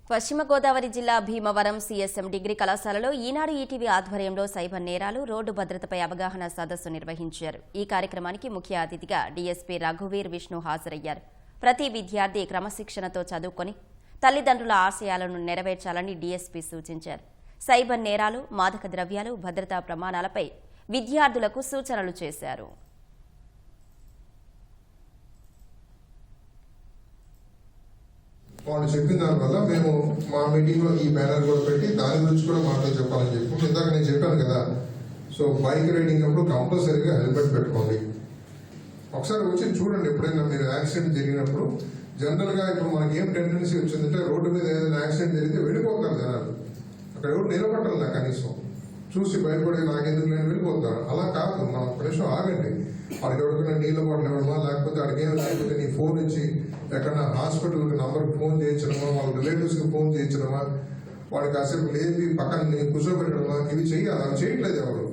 పశ్చిమ గోదావరి జిల్లా భీమవరం సీఎస్ఎం డిగ్రీ కళాశాలలో ఈనాడు ఈటీవీ ఆధ్వర్యంలో సైబర్ నేరాలు, రోడ్డు భద్రతపై అవగాహన సదస్సు నిర్వహించారు. ఈ కార్యక్రమానికి ముఖ్య అతిథిగా డీఎస్పీ రఘువీర్ విష్ణు హాజరయ్యారు. ప్రతి విద్యార్థి క్రమశిక్షణతో చదువుకొని తల్లిదండ్రుల ఆశయాలను నెరవేర్చాలని డీఎస్పీ సూచించారు. సైబర్ నేరాలు, మాదక ద్రవ్యాలు, భద్రతా ప్రమాణాలపై విద్యార్థులకు సూచనలు చేశారు. వాళ్ళు చెప్పిన దానివల్ల మేము మా మీటింగ్లో ఈ బ్యానర్ కూడా పెట్టి దాని గురించి కూడా మాటలు చెప్పాలని చెప్పి ఇందాక నేను చెప్పాను కదా. సో బైక్ రైడింగ్ అప్పుడు కంపల్సరీగా హెల్మెట్ పెట్టుకోండి. ఒకసారి వచ్చి చూడండి, ఎప్పుడైనా మీరు యాక్సిడెంట్ జరిగినప్పుడు జనరల్గా ఇప్పుడు మనకి ఏం టెండెన్సీ వచ్చిందంటే రోడ్డు మీద ఏదైనా యాక్సిడెంట్ జరిగితే వెళ్ళిపోతారు జనాలు. అక్కడ ఎవరు నిలబడాలి కనీసం చూసి భయపడి నాకెందుకు నేను వెళ్ళిపోతారు. అలా కాదు, మనం ఒక నిమిషం ఆగండి. వాడికి ఎవరికైనా నీళ్ళ బాటలు ఇవ్వడమా, లేకపోతే వాడికి ఏం లేకపోతే నీ ఫోన్ ఇచ్చి ఎక్కడన్నా హాస్పిటల్కి నంబర్కి ఫోన్ చేయించడమా, వాళ్ళ రిలేటివ్స్కి ఫోన్ చేయించడమా, వాడికి కాసేపు లేపి పక్కన కూర్చోబెట్టడమా, ఇవి చెయ్యాలి. అవి చేయట్లేదు ఎవరు.